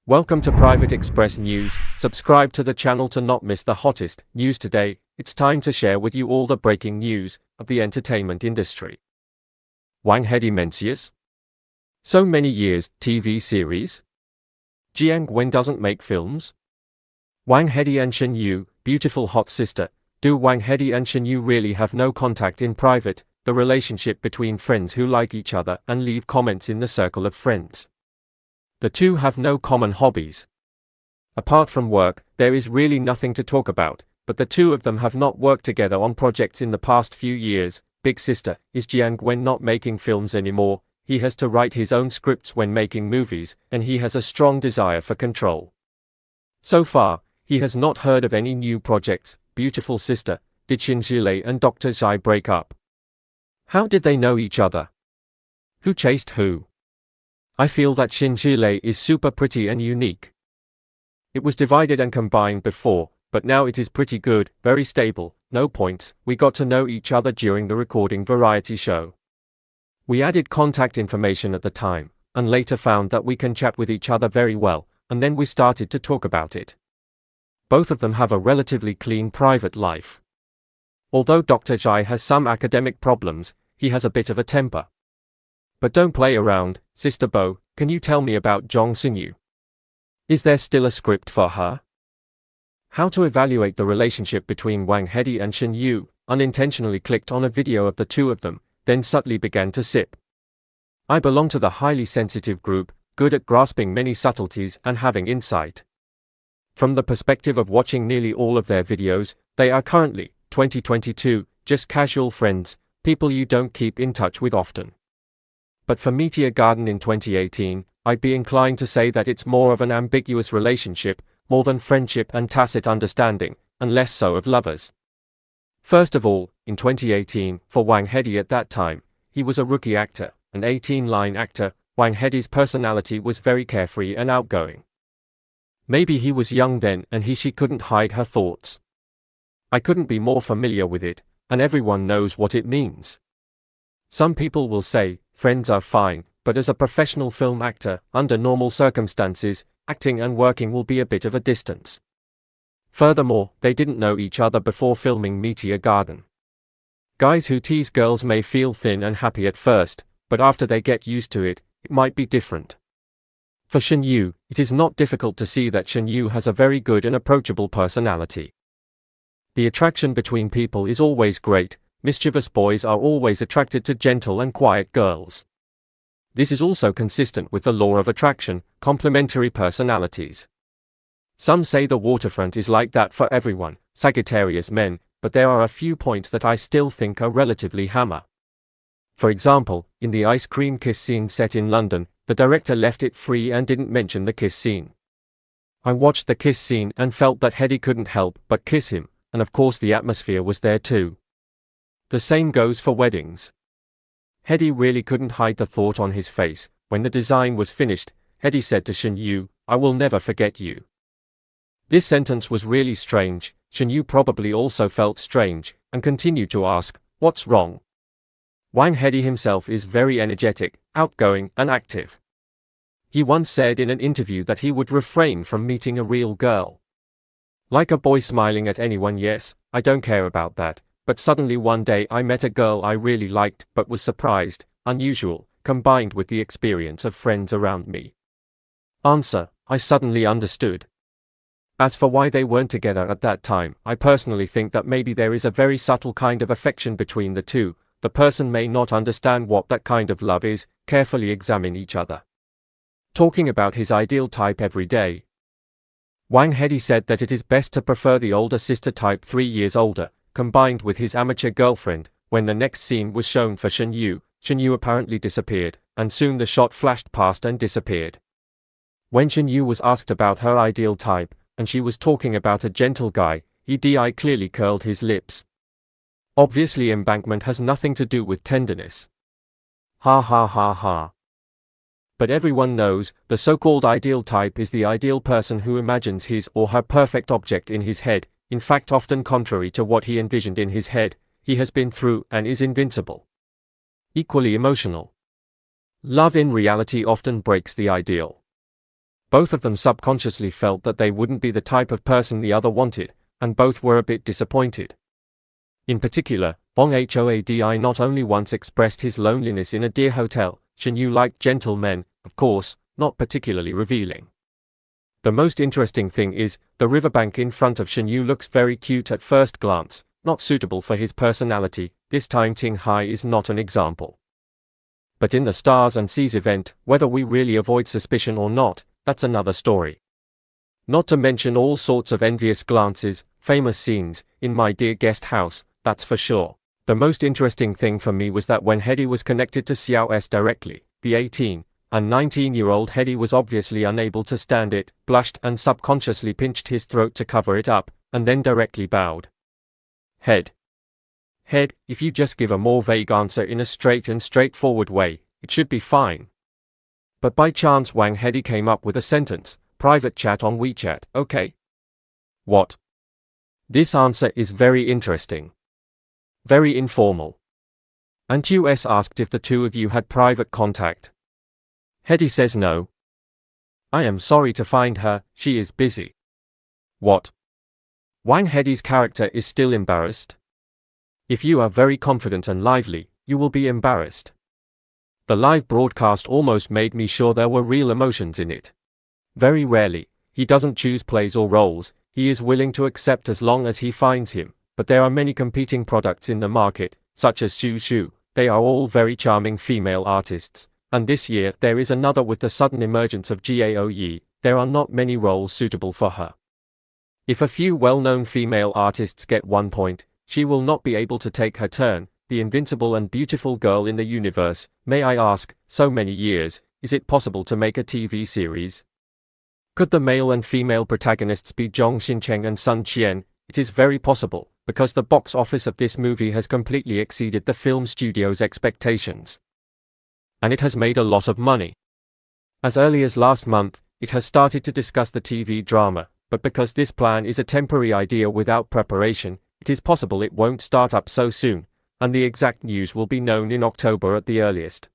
Welcome to Private Express News. Subscribe to the channel to not miss the hottest news today. It's time to share with you all the breaking news of the entertainment industry. Wang Hedi Mencius. So many years, TV series. Jiang Wen doesn't make films. Wang Hedi and Shen Yu, beautiful hot sister. Do Wang Hedi and Shen Yu really have no contact in private? The relationship between friends who like each other and leave comments in the circle of friends. The two have no common hobbies. Apart from work, there is really nothing to talk about, but the two of them have not worked together on projects in the past few years. Big sister, is Jiang Wen not making films anymore? He has to write his own scripts when making movies, and he has a strong desire for control. So far, he has not heard of any new projects. Beautiful sister, did Xinzhilei and Dr. Zhao break up? How did they know each other? Who chased who? I feel that Xinzhilei is super pretty and unique. It was divided and combined before, but now it is pretty good, very stable, no points. We got to know each other during the recording variety show. We added contact information at the time, and later found that we can chat with each other very well, and then we started to talk about it. Both of them have a relatively clean private life. Although Dr. Zhao has some academic problems, he has a bit of a temper. But don't play around, Sister Bo, can you tell me about Zhong Xinyu? Is there still a script for her? How to evaluate the relationship between Wang Hedi and Shen Yu? Unintentionally clicked on a video of the two of them, then subtly began to sip. I belong to the highly sensitive group, good at grasping many subtleties and having insight. From the perspective of watching nearly all of their videos, they are currently, 2022, just casual friends, people you don't keep in touch with often. But for Meteor Garden in 2018, I'd be inclined to say that it's more of an ambiguous relationship, more than friendship and tacit understanding, and less so of lovers. First of all, in 2018, for Wang Hedi at that time, he was a rookie actor, an 18-line actor. Wang Hedi's personality was very carefree and outgoing. Maybe he was young then and she couldn't hide her thoughts. I couldn't be more familiar with it, and everyone knows what it means. Some people will say, friends are fine, but as a professional film actor, under normal circumstances, acting and working will be a bit of a distance. Furthermore, they didn't know each other before filming Meteor Garden. Guys who tease girls may feel thin and happy at first, but after they get used to it, it might be different. For Shen Yu, it is not difficult to see that Shen Yu has a very good and approachable personality. The attraction between people is always great. Mischievous boys are always attracted to gentle and quiet girls. This is also consistent with the law of attraction, complementary personalities. Some say the waterfront is like that for everyone, Sagittarius men, but there are a few points that I still think are relatively hammer. For example, in the ice cream kiss scene set in London, the director left it free and didn't mention the kiss scene. I watched the kiss scene and felt that Hedi couldn't help but kiss him, and of course the atmosphere was there too. The same goes for weddings. Hedi really couldn't hide the thought on his face. When the design was finished, Hedi said to Shen Yu, "I will never forget you." This sentence was really strange. Shen Yu probably also felt strange, and continued to ask, "What's wrong?" Wang Hedi himself is very energetic, outgoing, and active. He once said in an interview that he would refrain from meeting a real girl. Like a boy smiling at anyone, yes, I don't care about that. But suddenly one day I met a girl I really liked but was surprised, unusual, combined with the experience of friends around me. Answer: I suddenly understood. As for why they weren't together at that time, I personally think that maybe there is a very subtle kind of affection between the two. The person may not understand what that kind of love is, carefully examine each other. Talking about his ideal type every day. Wang Hedi said that it is best to prefer the older sister type 3 years older, combined with his amateur girlfriend. When the next scene was shown for Shen Yu apparently disappeared, and soon the shot flashed past and disappeared. When Shen Yu was asked about her ideal type, and she was talking about a gentle guy, Hedi clearly curled his lips. Obviously embankment has nothing to do with tenderness. Ha ha ha ha. But everyone knows, the so-called ideal type is the ideal person who imagines his or her perfect object in his head. In fact, often contrary to what he envisioned in his head, he has been through and is invincible. Equally emotional. Love in reality often breaks the ideal. Both of them subconsciously felt that they wouldn't be the type of person the other wanted, and both were a bit disappointed. In particular, Wang Hodi not only once expressed his loneliness in a deer hotel, Chengxu liked gentle men, of course, not particularly revealing. The most interesting thing is, the riverbank in front of Chengxu looks very cute at first glance, not suitable for his personality. This time Ting Hai is not an example. But in the Stars and Seas event, whether we really avoid suspicion or not, that's another story. Not to mention all sorts of envious glances, famous scenes, in my dear guest house, that's for sure. The most interesting thing for me was that when Hedi was connected to Xiao S directly, the 18 and 19-year-old Hedi was obviously unable to stand it, blushed and subconsciously pinched his throat to cover it up, and then directly bowed. Head, if you just give a more vague answer in a straight and straightforward way, it should be fine. But by chance Wang Hedi came up with a sentence, private chat on WeChat, okay? What? This answer is very interesting. Very informal. And US asked if the two of you had private contact. Hedi says no. I am sorry to find her, she is busy. What? Wang Hedi's character is still embarrassed? If you are very confident and lively, you will be embarrassed. The live broadcast almost made me sure there were real emotions in it. Very rarely, he doesn't choose plays or roles, he is willing to accept as long as he finds him, but there are many competing products in the market, such as Xu. They are all very charming female artists, and this year there is another with the sudden emergence of Zhao Yi. There are not many roles suitable for her. If a few well-known female artists get 1 point, she will not be able to take her turn. The invincible and beautiful girl in the universe. May I ask, so many years, is it possible to make a TV series? Could the male and female protagonists be Zhong Xincheng and Sun Qian? It is very possible, because the box office of this movie has completely exceeded the film studio's expectations. And it has made a lot of money. As early as last month, it has started to discuss the TV drama, but because this plan is a temporary idea without preparation, it is possible it won't start up so soon, and the exact news will be known in October at the earliest.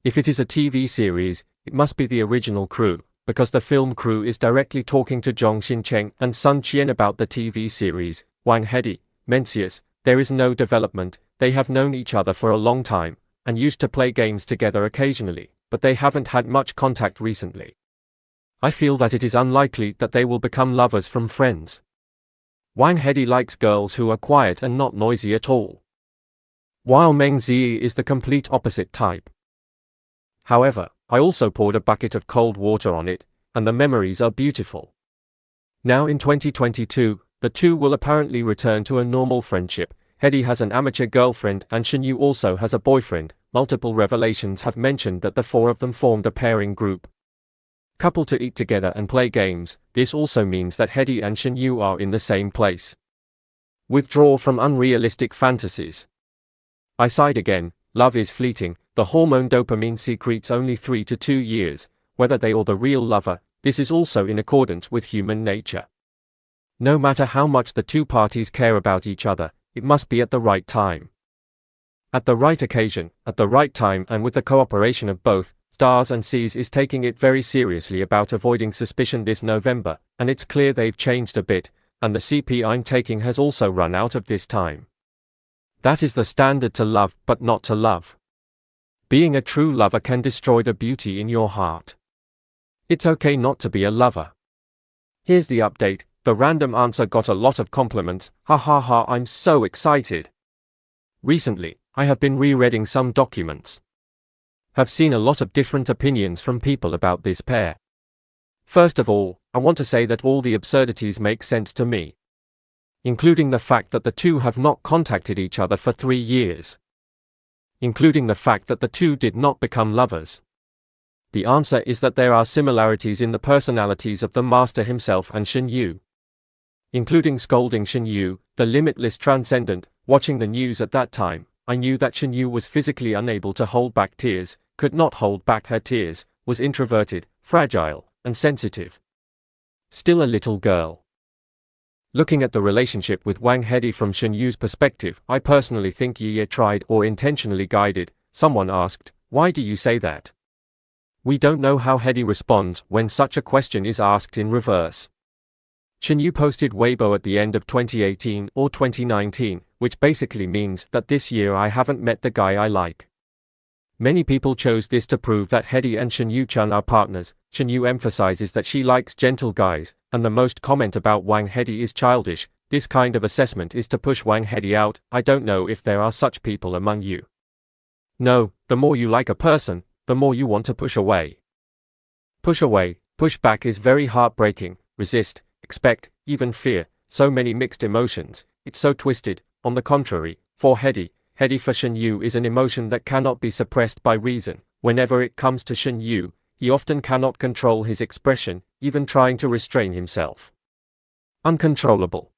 If it is a TV series, it must be the original crew, because the film crew is directly talking to Zhong Xincheng and Sun Qian about the TV series. Wang Hedi, Mencius, there is no development. They have known each other for a long time, and used to play games together occasionally, but they haven't had much contact recently. I feel that it is unlikely that they will become lovers from friends. Wang Hedi likes girls who are quiet and not noisy at all, while Yangzi is the complete opposite type. However, I also poured a bucket of cold water on it, and the memories are beautiful. Now in 2022, the two will apparently return to a normal friendship. Hedi has an amateur girlfriend and Chengxu also has a boyfriend. Multiple revelations have mentioned that the four of them formed a pairing group. Couple to eat together and play games. This also means that Hedi and Chengxu are in the same place. Withdraw from unrealistic fantasies. I sighed again. Love is fleeting. The hormone dopamine secretes only 3 to 2 years, whether they or the real lover. This is also in accordance with human nature. No matter how much the two parties care about each other, it must be at the right time. At the right occasion, at the right time, and with the cooperation of both. Stars and Seas is taking it very seriously about avoiding suspicion this November, and it's clear they've changed a bit, and the CP I'm taking has also run out of this time. That is the standard to love, but not to love. Being a true lover can destroy the beauty in your heart. It's okay not to be a lover. Here's the update. The random answer got a lot of compliments. Ha ha ha, I'm so excited. Recently, I have been rereading some documents. Have seen a lot of different opinions from people about this pair. First of all, I want to say that all the absurdities make sense to me, including the fact that the two have not contacted each other for 3 years. Including the fact that the two did not become lovers. The answer is that there are similarities in the personalities of the master himself and Chengxu. Including scolding Chengxu, the limitless transcendent. Watching the news at that time, I knew that Chengxu was physically unable to hold back tears, could not hold back her tears, was introverted, fragile, and sensitive. Still a little girl. Looking at the relationship with Wang Hedi from Chengxu's perspective, I personally think Ye tried or intentionally guided. Someone asked, why do you say that? We don't know how Hedi responds when such a question is asked in reverse. Chengxu posted Weibo at the end of 2018 or 2019, which basically means that this year I haven't met the guy I like. Many people chose this to prove that Hedi and Chengxu-chan are partners. Chengxu emphasizes that she likes gentle guys, and the most comment about Wang Hedi is childish. This kind of assessment is to push Wang Hedi out. I don't know if there are such people among you. No, the more you like a person, the more you want to push away. Push away, push back is very heartbreaking. Resist, expect, even fear, so many mixed emotions, it's so twisted. On the contrary, for Hedi for Chengxu is an emotion that cannot be suppressed by reason. Whenever it comes to Chengxu, he often cannot control his expression, even trying to restrain himself. Uncontrollable.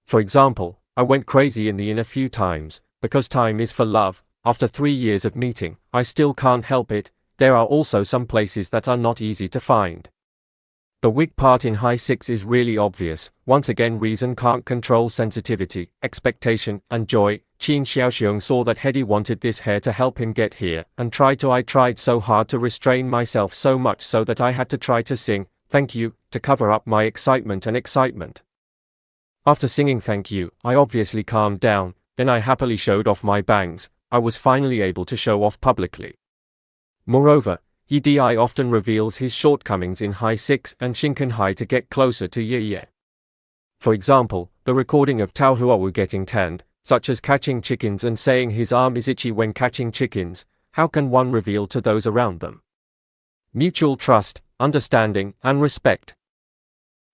For example, I went crazy in the inn a few times, because time is for love. After 3 years of meeting, I still can't help it. There are also some places that are not easy to find. The wig part in high 6 is really obvious. Once again, reason can't control sensitivity, expectation, and joy. Qin Xiaoxiong saw that Hedi wanted this hair to help him get here, and I tried so hard to restrain myself so much so that I had to try to sing, "Thank you," to cover up my excitement. After singing "Thank you," I obviously calmed down, then I happily showed off my bangs. I was finally able to show off publicly. Moreover, Hedi often reveals his shortcomings in high 6 and Shinken High to get closer to Ye. For example, the recording of Tao Huawu getting tanned, such as catching chickens and saying his arm is itchy when catching chickens. How can one reveal to those around them? Mutual trust, understanding, and respect.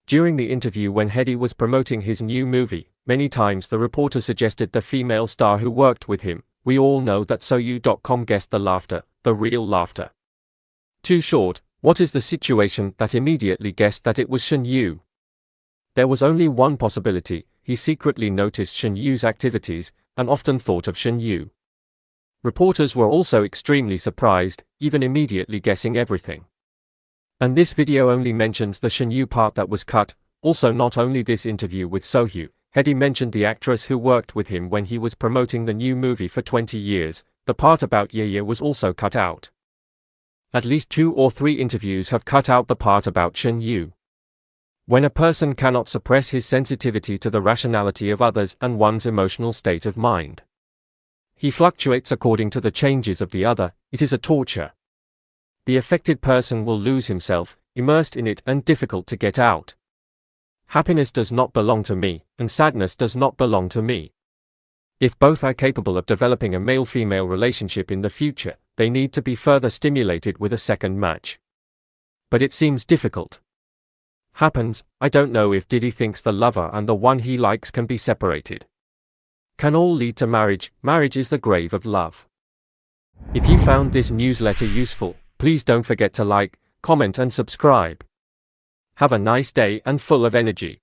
During the interview when Hedi was promoting his new movie, many times the reporter suggested the female star who worked with him. We all know that Soyu.com guessed the laughter, the real laughter. Too short, what is the situation that immediately guessed that it was Chengxu? There was only one possibility. He secretly noticed Chengxu's activities, and often thought of Chengxu. Reporters were also extremely surprised, even immediately guessing everything. And this video only mentions the Chengxu part that was cut. Also, not only this interview with Sohyu, Hedi mentioned the actress who worked with him when he was promoting the new movie for 20 years. The part about Ye was also cut out. At least 2 or 3 interviews have cut out the part about Chengxu. When a person cannot suppress his sensitivity to the rationality of others and one's emotional state of mind, he fluctuates according to the changes of the other. It is a torture. The affected person will lose himself, immersed in it and difficult to get out. Happiness does not belong to me, and sadness does not belong to me. If both are capable of developing a male-female relationship in the future, they need to be further stimulated with a second match. But it seems difficult. Happens, I don't know if Didi thinks the lover and the one he likes can be separated. Can all lead to marriage. Marriage is the grave of love. If you found this newsletter useful, please don't forget to like, comment and subscribe. Have a nice day and full of energy.